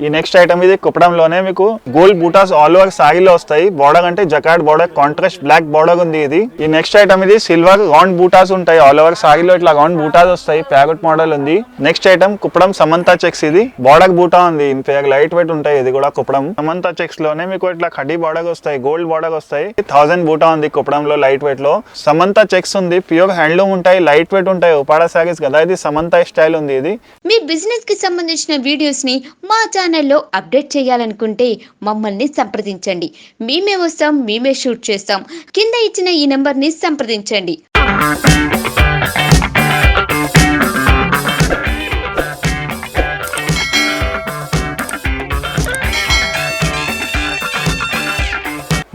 ఈ next item ఇది కుప్పడంలోనే మీకు గోల్డ్ బూటాస్ ఆల్ ఓవర్ సారీలో వస్తాయి. బోర్డర్ అంటే jacquard border, contrast black border ఉంది ఇది. ఈ నెక్స్ట్ ఐటమ్ ఇది సిల్వర్ రౌండ్ బూటాస్ ఉంటాయి ఆల్ ఓవర్ సారీలో, ఇట్లా రౌండ్ బూటాస్ వస్తాయి. ప్యాకెట్ మోడల్ ఉంది. Next item Kuppadam Samantha checks, ఇది బోర్డర్ బూటా ఉంది. లైట్ వెయిట్ ఉంటాయి. ఇది కూడా కుప్పడం సమంతా చెక్స్ లోనే మీకు ఇట్లా కడ్డీ బోర్డర్ వస్తాయి, గోల్డ్ బోర్డర్ వస్తాయి. 1000 బూటా ఉంది కుప్పడంలో, లైట్ వెయిట్ లో. సమంతా చెక్స్ ఉంది, ప్యూర్ హ్యాండ్లూమ్ ఉంటాయి, లైట్ వెయిట్ ఉంటాయి. ఉపాడ సారీస్ కదా, ఇది సమంతా స్టైల్ ఉంది. ఇది మీ బిజినెస్ కి సంబంధించిన వీడియోస్ ని మా ఛానల్లో అప్డేట్ చేయాలనుకుంటే మమ్మల్ని సంప్రదించండి. మేమే వస్తాం, మేమే షూట్ చేస్తాం. కింద ఇచ్చిన ఈ నెంబర్ ని సంప్రదించండి.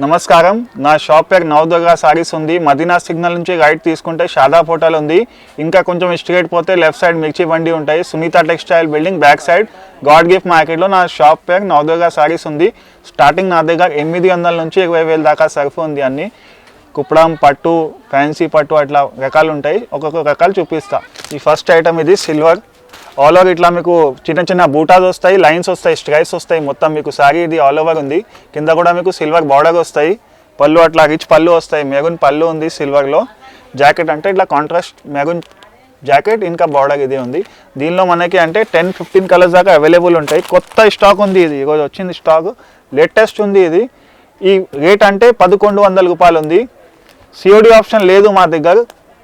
నమస్కారం, నా షాప్ పేరు నవదుర్గా సారీస్ ఉంది. మదీనా సిగ్నల్ నుంచి రైట్ తీసుకుంటే షాదాబ్ హోటల్ ఉంది. ఇంకా కొంచెం స్ట్రేట్ పోతే లెఫ్ట్ సైడ్ మిర్చి బండి ఉంటాయి. Sunitha textile building back side God gift మార్కెట్లో నా షాప్ పేరు నవదుర్గా సారీస్ ఉంది. స్టార్టింగ్ నా దగ్గర 800 నుంచి 20,000 దాకా సర్ఫ్ ఉంది. అన్ని కుప్పడం పట్టు, ఫ్యాన్సీ పట్టు అట్లా రకాలు ఉంటాయి. ఒక్కొక్క రకాలు చూపిస్తా. ఈ ఫస్ట్ ఐటమ్ ఇది సిల్వర్ ఆల్ ఓవర్, ఇట్లా మీకు చిన్న చిన్న బూటాస్ వస్తాయి, లైన్స్ వస్తాయి, స్ట్రైప్స్ వస్తాయి. మొత్తం మీకు సారీ ఇది ఆల్ ఓవర్ ఉంది. కింద కూడా మీకు సిల్వర్ బార్డర్ వస్తాయి. పళ్ళు అట్లా రిచ్ పళ్ళు వస్తాయి. మెరూన్ పళ్ళు ఉంది సిల్వర్లో. జాకెట్ అంటే ఇట్లా కాంట్రాస్ట్ మెరూన్ జాకెట్, ఇంకా బార్డర్ ఇది ఉంది. దీనిలో మనకి అంటే 10-15 కలర్స్ దాకా అవైలబుల్ ఉంటాయి. కొత్త స్టాక్ ఉంది, ఇది ఈరోజు వచ్చింది స్టాక్, లేటెస్ట్ ఉంది ఇది. ఈ రేట్ అంటే 1100 రూపాయలు ఉంది. సిఓడి ఆప్షన్ లేదు మా దగ్గర.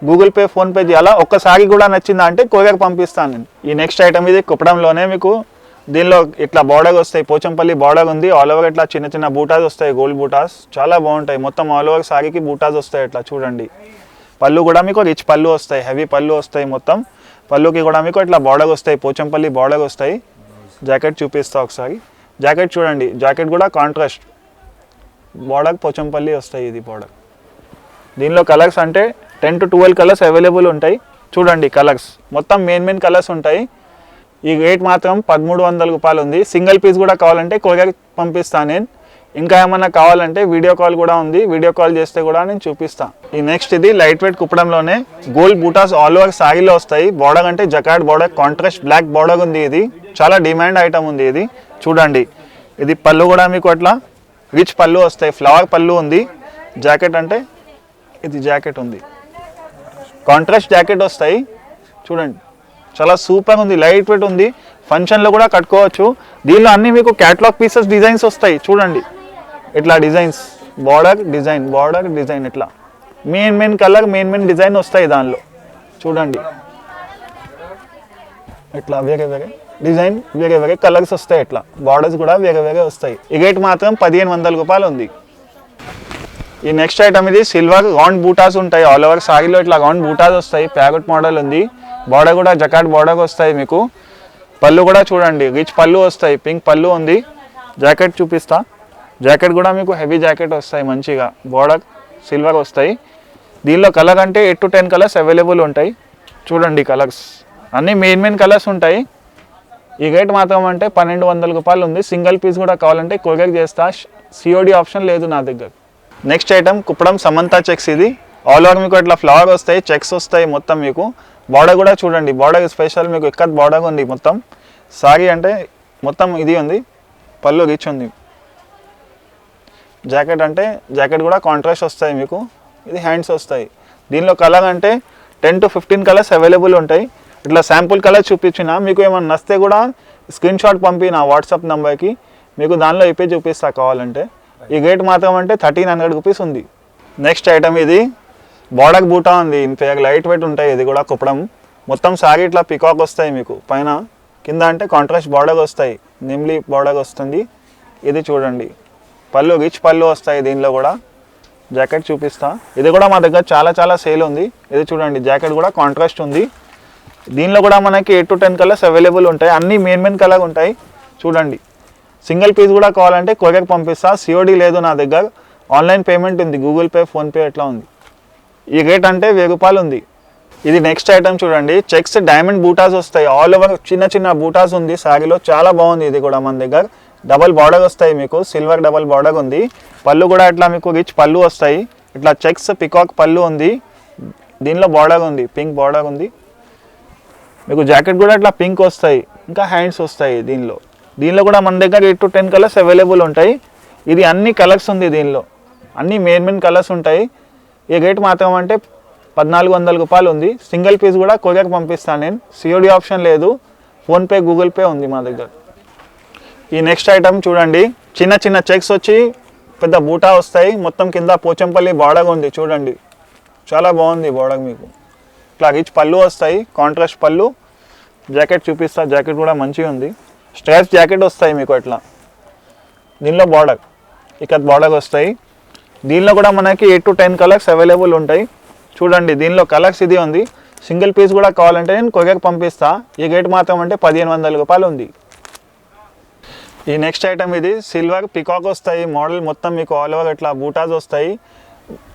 గూగుల్ పే, ఫోన్పే చేయాలా. ఒక్కసారి కూడా నచ్చిందా అంటే కొరియర్ పంపిస్తాను నేను. ఈ నెక్స్ట్ ఐటమ్ ఇది కుప్పడంలోనే మీకు దీనిలో ఇట్లా బార్డర్ వస్తాయి. పోచంపల్లి బార్డర్ ఉంది. ఆల్ ఓవర్ ఇట్లా చిన్న చిన్న బూటాస్ వస్తాయి, గోల్డ్ బూటాస్ చాలా బాగుంటాయి. మొత్తం ఆల్ ఓవర్ సారీకి బూటాస్ వస్తాయి. ఇట్లా చూడండి. పళ్ళు కూడా మీకు రిచ్ పళ్ళు వస్తాయి, హెవీ పళ్ళు వస్తాయి. మొత్తం పళ్ళుకి కూడా మీకు ఇట్లా బార్డర్ వస్తాయి, పోచంపల్లి బార్డర్ వస్తాయి. జాకెట్ చూపిస్తా ఒకసారి. జాకెట్ చూడండి, జాకెట్ కూడా కాంట్రాస్ట్ బార్డర్, పోచంపల్లి వస్తాయి. ఇది బార్డర్. దీనిలో కలర్స్ అంటే 10-12 కలర్స్ అవైలబుల్ ఉంటాయి. చూడండి కలర్స్ మొత్తం మెయిన్ కలర్స్ ఉంటాయి. ఈ రేట్ మాత్రం 1300 రూపాయలు ఉంది. సింగిల్ పీస్ కూడా కావాలంటే కొరియర్ పంపిస్తాను నేను. ఇంకా ఏమన్నా కావాలంటే వీడియో కాల్ కూడా ఉంది. వీడియో కాల్ చేస్తే కూడా నేను చూపిస్తాను. ఈ నెక్స్ట్ ఇది లైట్ వెయిట్ కుప్పడంలోనే గోల్డ్ బూటాస్ ఆల్ ఓవర్ సారీలో వస్తాయి. బార్డర్ అంటే jacquard border, contrast black border ఉంది. ఇది చాలా డిమాండ్ ఐటమ్ ఉంది. ఇది చూడండి. ఇది పళ్ళు కూడా మీకు అట్లా రిచ్ పళ్ళు వస్తాయి, ఫ్లవర్ పళ్ళు ఉంది. జాకెట్ అంటే ఇది జాకెట్ ఉంది, కాంట్రాస్ట్ జాకెట్ వస్తాయి. చూడండి చాలా సూపర్ ఉంది, లైట్ వెయిట్ ఉంది. ఫంక్షన్లో కూడా కట్టుకోవచ్చు. దీనిలో అన్ని మీకు క్యాటలాగ్ పీసెస్ డిజైన్స్ వస్తాయి. చూడండి ఇట్లా designs, border design, border design, ఇట్లా మెయిన్ కలర్, మెయిన్ డిజైన్ వస్తాయి దానిలో. చూడండి ఇట్లా వేరే డిజైన్, వేరే కలర్స్ వస్తాయి. ఇట్లా బార్డర్స్ కూడా వేరే వస్తాయి. ఈ రేట్ మాత్రం 1500 రూపాయలు ఉంది. ఈ నెక్స్ట్ ఐటమ్ ఇది సిల్వర్ రౌండ్ బూటాస్ ఉంటాయి. ఆల్ ఓవర్ సారీలో ఇట్లా రౌండ్ బూటాస్ వస్తాయి. ప్యాకెట్ మోడల్ ఉంది. బార్డర్ కూడా జకార్డ్ బార్డర్ వస్తాయి మీకు. పళ్ళు కూడా చూడండి రిచ్ పళ్ళు వస్తాయి, పింక్ పళ్ళు ఉంది. జాకెట్ చూపిస్తా. జాకెట్ కూడా మీకు హెవీ జాకెట్ వస్తాయి. మంచిగా బార్డర్ సిల్వర్ వస్తాయి. దీనిలో కలర్ అంటే 8-10 కలర్స్ అవైలబుల్ ఉంటాయి. చూడండి కలర్స్ అన్నీ మెయిన్ కలర్స్ ఉంటాయి. ఈ రేట్ మాత్రం అంటే 1200 రూపాయలు ఉంది. సింగిల్ పీస్ కూడా కావాలంటే కొరియర్ చేస్తా. సిఓడి ఆప్షన్ లేదు నా దగ్గర. Next item Kuppadam Samantha checks, ఇది ఆల్ ఓవర్ మీకు ఇట్లా ఫ్లవర్ వస్తాయి, చెక్స్ వస్తాయి. మొత్తం మీకు బార్డర్ కూడా చూడండి, బార్డర్ స్పెషల్ మీకు ఇక్కత్ బార్డర్ ఉంది. మొత్తం సారీ అంటే మొత్తం ఇది ఉంది. పళ్ళు రిచ్ ఉంది. జాకెట్ అంటే జాకెట్ కూడా కాంట్రాస్ట్ వస్తాయి మీకు. ఇది హ్యాండ్స్ వస్తాయి. దీనిలో కలర్ అంటే 10-15 కలర్స్ అవైలబుల్ ఉంటాయి. ఇట్లా శాంపుల్ కలర్ చూపించిన, మీకు ఏమన్నా నస్తే కూడా స్క్రీన్ షాట్ పంపి నా వాట్సాప్ నెంబర్కి, మీకు దానిలో ఇప్పి చూపిస్తా కావాలంటే. ఈ రేట్ మాత్రం అంటే 1300 రూపీస్ ఉంది. నెక్స్ట్ ఐటమ్ ఇది బార్డర్ బూటా ఉంది. లైట్ వెయిట్ ఉంటాయి. ఇది కూడా కుప్పడం మొత్తం సారీ ఇట్లా పికాక్ వస్తాయి మీకు. పైన కింద అంటే కాంట్రాస్ట్ బార్డర్ వస్తాయి, నిమ్లీ బార్డర్ వస్తుంది. ఇది చూడండి పళ్ళు రిచ్ పళ్ళు వస్తాయి. దీనిలో కూడా జాకెట్ చూపిస్తా. ఇది కూడా మా దగ్గర చాలా సేల్ ఉంది. ఇది చూడండి జాకెట్ కూడా కాంట్రాస్ట్ ఉంది. దీనిలో కూడా మనకి 8-10 కలర్స్ అవైలబుల్ ఉంటాయి. అన్నీ మెయిన్ కలర్ ఉంటాయి. చూడండి సింగిల్ పీస్ కూడా కావాలంటే కొరియర్ పంపిస్తా. సిఓడి లేదు నా దగ్గర. ఆన్లైన్ పేమెంట్ ఉంది, గూగుల్ పే, ఫోన్పే ఎట్లా ఉంది. ఈ రేట్ అంటే 1000 రూపాయలు ఉంది. ఇది నెక్స్ట్ ఐటమ్ చూడండి. చెక్స్ డైమండ్ బూటాస్ వస్తాయి. ఆల్ ఓవర్ చిన్న బూటాస్ ఉంది సారీలో. చాలా బాగుంది. ఇది కూడా మన దగ్గర డబల్ బార్డర్ వస్తాయి మీకు. సిల్వర్ డబల్ బార్డర్ ఉంది. పళ్ళు కూడా ఇట్లా మీకు రిచ్ పళ్ళు వస్తాయి. ఇట్లా చెక్స్ పికాక్ పళ్ళు ఉంది. దీనిలో బార్డర్ ఉంది, పింక్ బార్డర్ ఉంది. మీకు జాకెట్ కూడా ఇట్లా పింక్ వస్తాయి, ఇంకా హ్యాండ్స్ వస్తాయి. దీనిలో దీనిలో కూడా మన దగ్గర 8 to 10 కలర్స్ అవైలబుల్ ఉంటాయి. ఇది అన్ని కలర్స్ ఉంది, దీనిలో అన్ని మెయిన్ కలర్స్ ఉంటాయి. ఈ రేట్ మాత్రం అంటే 1400 రూపాయలు ఉంది. సింగిల్ పీస్ కూడా కొరియర్ పంపిస్తాను నేను. సిఓడి ఆప్షన్ లేదు, ఫోన్పే గూగుల్ పే ఉంది మా దగ్గర. ఈ నెక్స్ట్ ఐటమ్ చూడండి, చిన్న చెక్స్ వచ్చి పెద్ద బూటా వస్తాయి. మొత్తం కింద పోచంపల్లి బార్డర్ ఉంది చూడండి, చాలా బాగుంది బార్డర్. మీకు ఇట్లా రిచ్ పళ్ళు వస్తాయి, కాంట్రాస్ట్ పళ్ళు. జాకెట్ చూపిస్తా, జాకెట్ కూడా మంచిగా ఉంది. స్ట్రైప్స్ జాకెట్ వస్తాయి మీకు అట్లా. దీనిలో బార్డర్ ఇక్కడ బార్డర్ వస్తాయి. దీనిలో కూడా మనకి 8 to 10 కలర్స్ అవైలబుల్ ఉంటాయి. చూడండి దీనిలో కలర్స్ ఇది ఉంది. సింగిల్ పీస్ కూడా కావాలంటే నేను కొరియర్ పంపిస్తా. ఈ రేట్ మాత్రం అంటే 1500 రూపాయలు ఉంది. ఈ నెక్స్ట్ ఐటమ్ ఇది సిల్వర్ పికాక్ వస్తాయి మోడల్, మొత్తం మీకు ఆల్ ఓవర్ ఇట్లా బూటాస్ వస్తాయి.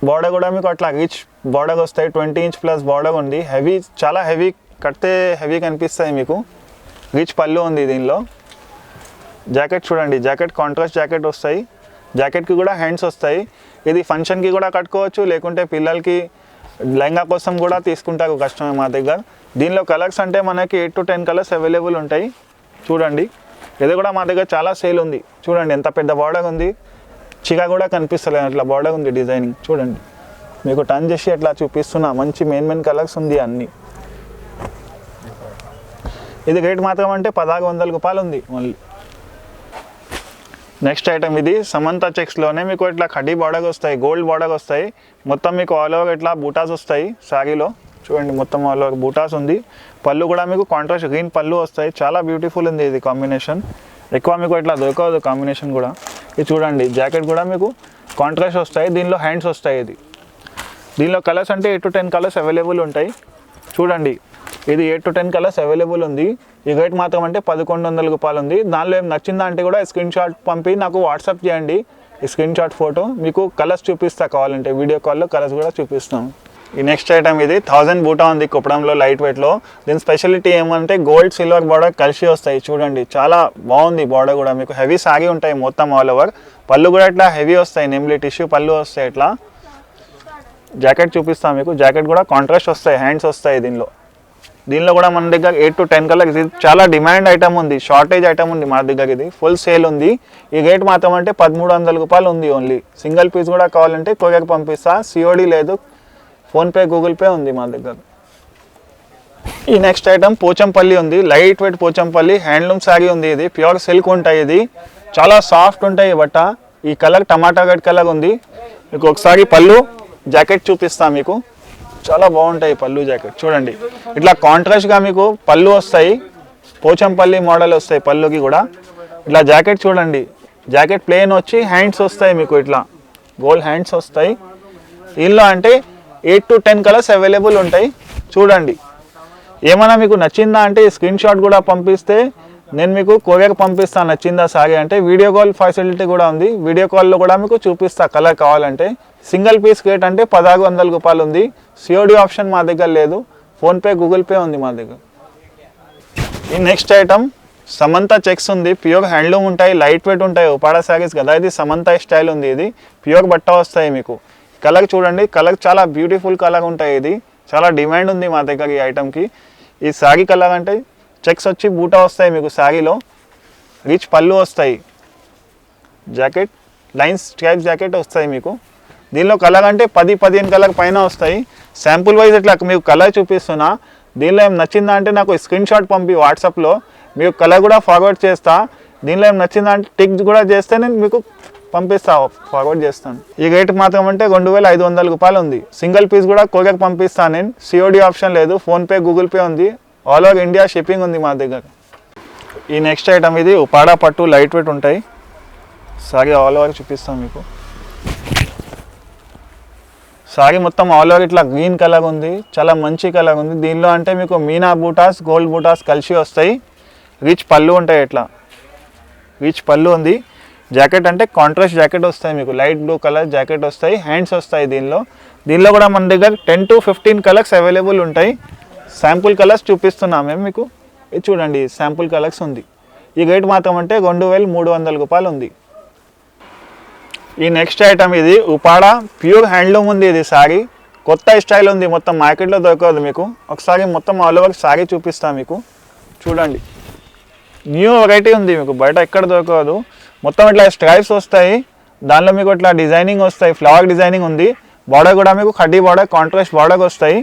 బార్డర్ కూడా మీకు అట్లా రిచ్ బార్డర్ వస్తాయి. 20 inch ప్లస్ బార్డర్ ఉంది. హెవీ, చాలా హెవీ, కడితే హెవీ కనిపిస్తాయి మీకు. రిచ్ పళ్ళు ఉంది దీనిలో. జాకెట్ చూడండి, జాకెట్ కాంట్రాస్ట్ జాకెట్ వస్తాయి. జాకెట్కి కూడా హ్యాండ్స్ వస్తాయి. ఇది ఫంక్షన్కి కూడా కట్టుకోవచ్చు, లేకుంటే పిల్లలకి లెహంగా కోసం కూడా తీసుకుంటారు కస్టమర్ మా దగ్గర. దీనిలో కలర్స్ అంటే మనకి 8 to 10 కలర్స్ అవైలబుల్ ఉంటాయి. చూడండి ఇది కూడా మా దగ్గర చాలా సేల్ ఉంది. చూడండి ఎంత పెద్ద బార్డర్ ఉంది, చిగా కూడా కనిపిస్తలేదు అట్లా బార్డర్ ఉంది డిజైనింగ్. చూడండి మీకు టర్న్ చేసి అట్లా చూపిస్తున్నా, మంచి మెయిన్ కలర్స్ ఉంది అన్నీ. ఇది రేట్ మాత్రం అంటే 1600 రూపాయలు ఉంది ఓన్లీ. నెక్స్ట్ ఐటమ్ ఇది సమంత చెక్స్లోనే మీకు ఇట్లా కడ్డీ బార్డర్ వస్తాయి, గోల్డ్ బార్డర్ వస్తాయి. మొత్తం మీకు ఆల్ ఓవర్ ఇట్లా బూటాస్ వస్తాయి శారీలో. చూడండి మొత్తం ఆల్ ఓవర్ బూటాస్ ఉంది. పళ్ళు కూడా మీకు కాంట్రాస్ట్ గ్రీన్ పళ్ళు వస్తాయి. చాలా బ్యూటిఫుల్ ఉంది ఇది కాంబినేషన్. ఎక్కువ మీకు ఇట్లా దొరకదు కాంబినేషన్ కూడా. ఇది చూడండి జాకెట్ కూడా మీకు కాంట్రాస్ట్ వస్తాయి. దీనిలో హ్యాండ్స్ వస్తాయి. దీనిలో కలర్స్ అంటే 8 to 10 కలర్స్ అవైలబుల్ ఉంటాయి. చూడండి ఇది 8 to 10 కలర్స్ అవైలబుల్ ఉంది. ఈ రేట్ మాత్రం అంటే 1100 రూపాయలు ఉంది. దానిలో ఏం నచ్చిందా అంటే కూడా స్క్రీన్ షాట్ పంపి నాకు వాట్సాప్ చేయండి. ఈ స్క్రీన్ షాట్ ఫోటో మీకు కలర్స్ చూపిస్తా, కావాలంటే వీడియో కాల్లో కలర్స్ కూడా చూపిస్తాం. ఈ నెక్స్ట్ ఐటమ్ ఇది 1000 బూటా ఉంది కుప్పడంలో, లైట్ వెయిట్లో. దీని స్పెషాలిటీ ఏమంటే గోల్డ్ సిల్వర్ బార్డర్ కలిసి వస్తాయి. చూడండి చాలా బాగుంది బార్డర్ కూడా. మీకు హెవీ సాగి ఉంటాయి మొత్తం ఆల్ ఓవర్. పళ్ళు కూడా ఇట్లా హెవీ వస్తాయి, నెమ్లీ టిష్యూ పళ్ళు వస్తాయి ఇట్లా. జాకెట్ చూపిస్తాం మీకు, జాకెట్ కూడా కాంట్రాస్ట్ వస్తాయి, హ్యాండ్స్ వస్తాయి దీనిలో కూడా మన దగ్గర 8 to 10 కలర్స్. ఇది చాలా డిమాండ్ ఐటమ్ ఉంది, షార్టేజ్ ఐటమ్ ఉంది మా దగ్గర. ఇది ఫుల్ సేల్ ఉంది. ఈ రేట్ మాత్రం అంటే 1300 రూపాయలు ఉంది ఓన్లీ. సింగిల్ పీస్ కూడా కావాలంటే కొరియర్ పంపిస్తా. సిఓడి లేదు, ఫోన్పే గూగుల్ పే ఉంది మా దగ్గర. ఈ నెక్స్ట్ ఐటమ్ పోచంపల్లి ఉంది, light weight Pochampally handloom sari ఉంది. ఇది ప్యూర్ సిల్క్ ఉంటాయి. ఇది చాలా సాఫ్ట్ ఉంటాయి బట్ట. ఈ కలర్ టమాటా రెడ్ కలర్ ఉంది. మీకు ఒకసారి పళ్ళు జాకెట్ చూపిస్తా మీకు, చాలా బాగుంటాయి పళ్ళు జాకెట్. చూడండి ఇట్లా కాంట్రాస్ట్గా మీకు పళ్ళు వస్తాయి, పోచంపల్లి మోడల్ వస్తాయి పళ్ళుకి కూడా. ఇట్లా జాకెట్ చూడండి, జాకెట్ ప్లెయిన్ వచ్చి హ్యాండ్స్ వస్తాయి మీకు ఇట్లా గోల్డ్ హ్యాండ్స్ వస్తాయి. దీనిలో అంటే 8 to 10 కలర్స్ అవైలబుల్ ఉంటాయి. చూడండి ఏమైనా మీకు నచ్చిందా అంటే స్క్రీన్ షాట్ కూడా పంపిస్తే నేను మీకు కొరియర్ పంపిస్తాను. నచ్చిందా సారీ అంటే వీడియో కాల్ ఫెసిలిటీ కూడా ఉంది. వీడియో కాల్లో కూడా మీకు చూపిస్తా కలర్ కావాలంటే. సింగిల్ పీస్ రేట్ అంటే 1600 రూపాయలు ఉంది. సిఓడి ఆప్షన్ మా దగ్గర లేదు, ఫోన్పే గూగుల్ పే ఉంది మా దగ్గర. ఈ నెక్స్ట్ ఐటమ్ సమంత చెక్స్ ఉంది. ప్యూర్ హ్యాండ్లూమ్ ఉంటాయి, లైట్ వెయిట్ ఉంటాయి. ఉపాడా శారీస్ కదా, ఇది సమంత స్టైల్ ఉంది. ఇది ప్యూర్ బట్ట వస్తాయి మీకు. కలర్ చూడండి, కలర్ చాలా బ్యూటిఫుల్ కలర్ ఉంటాయి. ఇది చాలా డిమాండ్ ఉంది మా దగ్గర ఈ ఐటమ్కి. ఈ శారీ కలర్ అంటే చెక్స్ వచ్చి బూటా వస్తాయి మీకు శారీలో. రిచ్ పళ్ళు వస్తాయి, జాకెట్ లైన్స్ స్ట్రైప్ జాకెట్ వస్తాయి మీకు. దీనిలో కలర్ అంటే 10-15 కలర్ పైన వస్తాయి. శాంపుల్ వైజ్ ఇట్లా మీకు కలర్ చూపిస్తున్నా. దీనిలో ఏం నచ్చిందా అంటే నాకు స్క్రీన్ షాట్ పంపి వాట్సాప్లో మీకు కలర్ కూడా ఫార్వర్డ్ చేస్తా. దీనిలో ఏం నచ్చిందా అంటే టిక్ కూడా చేస్తే నేను మీకు పంపిస్తా, ఫార్వర్డ్ చేస్తాను. ఈ రేట్ మాత్రం అంటే 2500 రూపాయలు ఉంది. సింగిల్ పీస్ కూడా కొరియర్ పంపిస్తాను నేను. సిఓడి ఆప్షన్ లేదు, ఫోన్పే గూగుల్ పే ఉంది. ఆల్ ఓవర్ ఇండియా షిప్పింగ్ ఉంది మా దగ్గర. ఈ నెక్స్ట్ ఐటమ్ ఇది ఉపాడా పట్టు లైట్ వెయిట్ ఉంటాయి. సారీ ఆల్ ఓవర్ చూపిస్తాను మీకు. సారీ మొత్తం ఆల్ ఓవర్ ఇట్లా గ్రీన్ కలర్ ఉంది, చాలా మంచి కలర్ ఉంది. దీనిలో అంటే మీకు మీనా బూటాస్ గోల్డ్ బూటాస్ కలిసి వస్తాయి. రిచ్ పళ్ళు ఉంటాయి, ఇట్లా రిచ్ పళ్ళు ఉంది. జాకెట్ అంటే కాంట్రాస్ట్ జాకెట్ వస్తాయి మీకు, లైట్ బ్లూ కలర్ జాకెట్ వస్తాయి. హ్యాండ్స్ వస్తాయి దీనిలో కూడా మన దగ్గర 10 to 15 కలర్స్ అవైలబుల్ ఉంటాయి. శాంపుల్ కలర్స్ చూపిస్తున్నాం మేము మీకు. ఇది చూడండి శాంపుల్ కలర్స్ ఉంది. ఈ రేట్ మాత్రం అంటే 2300 రూపాయలు ఉంది. ఈ నెక్స్ట్ ఐటమ్ ఇది ఉపాడా ప్యూర్ హ్యాండ్లూమ్ ఉంది. ఇది శారీ కొత్త స్టైల్ ఉంది, మొత్తం మార్కెట్లో దొరకదు మీకు. ఒకసారి మొత్తం ఆల్ ఓవర్ శారీ చూపిస్తా మీకు. చూడండి న్యూ వెరైటీ ఉంది మీకు, బయట ఎక్కడ దొరకదు. మొత్తం ఇట్లా స్ట్రైప్స్ వస్తాయి, దానిలో మీకు ఇట్లా డిజైనింగ్ వస్తాయి, ఫ్లవర్ డిజైనింగ్ ఉంది. బార్డర్ కూడా మీకు కడ్డీ బార్డర్, కాంట్రాస్ట్ బార్డర్ వస్తాయి.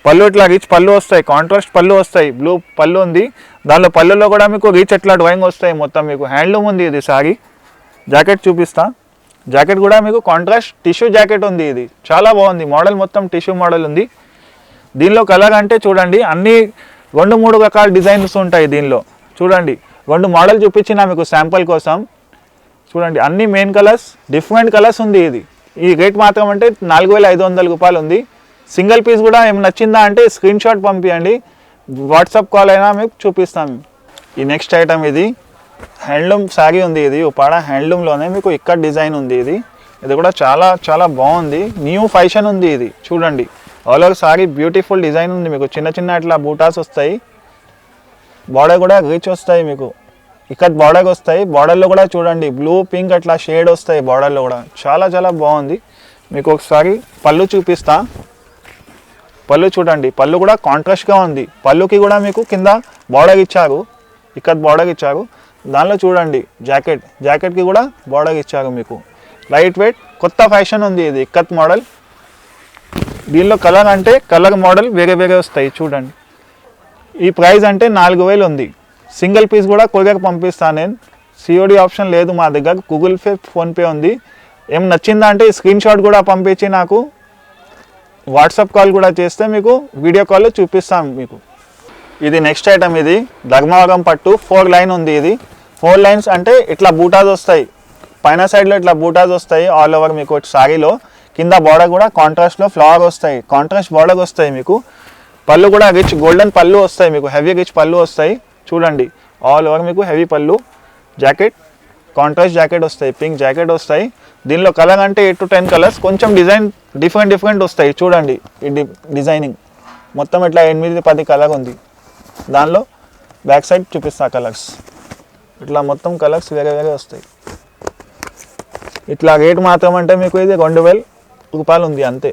పళ్ళు ఇట్లా రిచ్ పళ్ళు వస్తాయి, కాంట్రాస్ట్ పళ్ళు వస్తాయి, బ్లూ పళ్ళు ఉంది. దానిలో పళ్ళులో కూడా మీకు రిచ్ ఎట్లా డ్రాయింగ్ వస్తాయి. మొత్తం మీకు హ్యాండ్లూమ్ ఉంది ఇది సారీ. జాకెట్ చూపిస్తా. జాకెట్ కూడా మీకు కాంట్రాస్ట్ టిష్యూ జాకెట్ ఉంది. ఇది చాలా బాగుంది మోడల్, మొత్తం టిష్యూ మోడల్ ఉంది. దీనిలో కలర్ అంటే చూడండి అన్ని 2-3 రకాల డిజైన్స్ ఉంటాయి దీనిలో. చూడండి 2 మోడల్ చూపించిన మీకు శాంపుల్ కోసం. చూడండి అన్ని మెయిన్ కలర్స్, డిఫరెంట్ కలర్స్ ఉంది. ఇది ఈ రేట్ మాత్రం అంటే 4500 రూపాయలు ఉంది. సింగిల్ పీస్ కూడా ఏమి నచ్చిందా అంటే స్క్రీన్ షాట్ పంపించండి, వాట్సాప్ కాల్ అయినా మీకు చూపిస్తాం. ఈ నెక్స్ట్ ఐటమ్ ఇది హ్యాండ్లూమ్ శారీ ఉంది. ఇది ఉపాడ హ్యాండ్లూమ్లోనే మీకు ఇక్కడ డిజైన్ ఉంది. ఇది కూడా చాలా చాలా బాగుంది, న్యూ ఫ్యాషన్ ఉంది. ఇది చూడండి all over sorry beautiful design ఉంది. మీకు చిన్న చిన్న ఇట్లా బూటాస్ వస్తాయి, బార్డర్ కూడా రిచ్ వస్తాయి, మీకు ఇక్కడ బార్డర్ వస్తాయి. బార్డర్లో కూడా చూడండి బ్లూ పింక్ అట్లా షేడ్ వస్తాయి బార్డర్లో కూడా, చాలా చాలా బాగుంది. మీకు ఒకసారి పళ్ళు చూపిస్తా. పళ్ళు చూడండి, పళ్ళు కూడా కాంట్రాస్ట్గా ఉంది. పళ్ళుకి కూడా మీకు కింద బార్డర్ ఇచ్చారు, ఇక్కడ బార్డర్ ఇచ్చారు. దానిలో చూడండి జాకెట్కి కూడా బార్డర్ ఇచ్చారు. మీకు లైట్ వెయిట్ కొత్త ఫ్యాషన్ ఉంది. ఇది ఇక్కత్ మోడల్. దీనిలో కలర్ అంటే కలర్ మోడల్ వేరే వేరే వస్తాయి. చూడండి ఈ ప్రైస్ అంటే 4000 ఉంది. సింగిల్ పీస్ కూడా కొరియర్ పంపిస్తాను నేను. సిఓడి ఆప్షన్ లేదు మా దగ్గర, గూగుల్ పే, ఫోన్పే ఉంది. ఏం నచ్చిందా అంటే స్క్రీన్ షాట్ కూడా పంపించి నాకు వాట్సాప్ కాల్ కూడా చేస్తే మీకు వీడియో కాల్లో చూపిస్తాం మీకు. ఇది నెక్స్ట్ ఐటమ్. ఇది ధర్మవరం పట్టు 4 లైన్ ఉంది. ఇది 4 లైన్స్ అంటే ఇట్లా బూటాస్ వస్తాయి, పైన సైడ్లో ఇట్లా బూటాస్ వస్తాయి ఆల్ ఓవర్ మీకు సారీలో. కింద బార్డర్ కూడా కాంట్రాస్ట్లో ఫ్లవర్ వస్తాయి, కాంట్రాస్ట్ బార్డర్ వస్తాయి. మీకు పళ్ళు కూడా రిచ్ గోల్డెన్ పళ్ళు వస్తాయి, మీకు హెవీ రిచ్ పళ్ళు వస్తాయి. చూడండి ఆల్ ఓవర్ మీకు హెవీ పళ్ళు. జాకెట్ కాంట్రాస్ట్ జాకెట్ వస్తాయి, పింక్ జాకెట్ వస్తాయి. దీనిలో కలర్ అంటే 8 to 10 కలర్స్, కొంచెం డిజైన్ డిఫరెంట్ వస్తాయి. చూడండి ఈ డిజైనింగ్ మొత్తం ఇట్లా 8-10 కలర్ ఉంది. దానిలో బ్యాక్ సైడ్ చూపిస్తా కలర్స్. ఇట్లా మొత్తం కలర్స్ వేరే వేరే వస్తాయి. ఇట్లా రేట్ మాత్రం అంటే మీకు ఇది 2000 రూపాయలు ఉంది అంతే.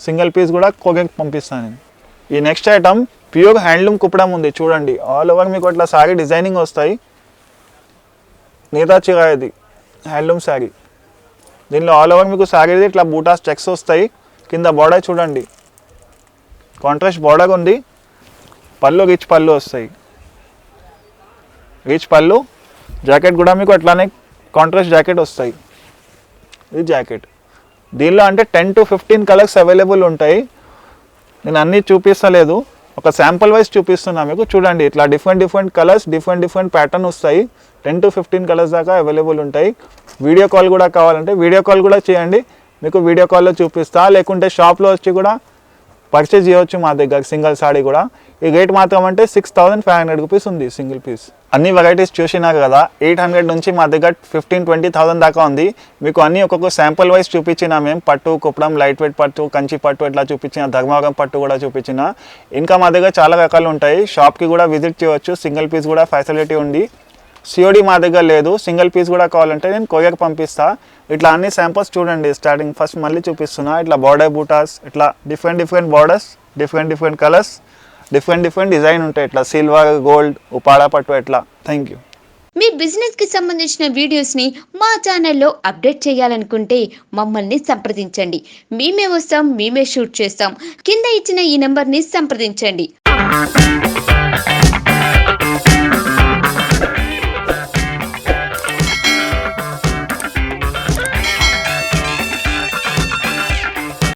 సింగిల్ పీస్ కూడా కొరియర్ పంపిస్తాను నేను. ఈ next item pure handloom Kuppadam ఉంది. చూడండి ఆల్ ఓవర్ మీకు ఇట్లా సారీ డిజైనింగ్ వస్తాయి. నేతా చీర ఇది హ్యాండ్లూమ్ శారీ. దీనిలో ఆల్ ఓవర్ మీకు శారీది ఇట్లా బూటాస్ చెక్స్ వస్తాయి. కింద బార్డర్ చూడండి కాంట్రాస్ట్ బార్డర్ ఉంది. పళ్ళు రిచ్ పళ్ళు వస్తాయి, రిచ్ పళ్ళు. జాకెట్ కూడా మీకు అట్లానే కాంట్రాస్ట్ జాకెట్ వస్తాయి. ఇది జాకెట్. దీనిలో అంటే 10 to 15 కలర్స్ అవైలబుల్ ఉంటాయి. నేను అన్నీ చూపిస్తలేదు, ఒక శాంపుల్ వైజ్ చూపిస్తున్నా మీకు. చూడండి ఇట్లా డిఫరెంట్ కలర్స్, డిఫరెంట్ ప్యాటర్న్ వస్తాయి. 10 to 15 కలర్స్ దాకా అవైలబుల్ ఉంటాయి. వీడియో కాల్ కూడా కావాలంటే వీడియో కాల్ కూడా చేయండి, మీకు వీడియో కాల్లో చూపిస్తా. లేకుంటే షాప్లో వచ్చి కూడా పర్చేజ్ చేయవచ్చు మా దగ్గర సింగిల్ సారీ కూడా. ఈ రేట్ మాత్రం అంటే 6500 రూపీస్ ఉంది సింగిల్ పీస్. అన్ని వెరైటీస్ చూసినారు కదా, 800 నుంచి మా దగ్గర 15-20,000 దాకా ఉంది. మీకు అన్ని ఒక్కొక్క శాంపుల్ వైజ్ చూపించిన మేము. పట్టు, కుప్పడం, లైట్ వెయిట్ పట్టు, కంచి పట్టు ఇట్లా చూపించిన, ధర్మవరం పట్టు కూడా చూపించిన. ఇంకా మా దగ్గర చాలా రకాలు ఉంటాయి. షాప్కి కూడా విజిట్ చేయవచ్చు, సింగిల్ పీస్ కూడా ఫెసిలిటీ ఉంది. సిఓడి మా దగ్గర లేదు, సింగిల్ పీస్ కూడా కావాలంటే నేను కొరియర్ పంపిస్తా. ఇట్లా అన్ని శాంపుల్స్ చూడండి. స్టార్టింగ్ ఫస్ట్ మళ్ళీ చూపిస్తున్నా. ఇట్లా బార్డర్ బూటాస్, ఇట్లా different borders, different colours, different design ఉంటాయి. ఇట్లా సిల్వర్, గోల్డ్, ఉపాడ పట్టు ఇట్లా. Thank you. మీ బిజినెస్ కి సంబంధించిన వీడియోస్ ని మా ఛానల్లో అప్డేట్ చేయాలనుకుంటే మమ్మల్ని సంప్రదించండి. మేమే వస్తాం, మేమే షూట్ చేస్తాం. కింద ఇచ్చిన ఈ నెంబర్ ని సంప్రదించండి.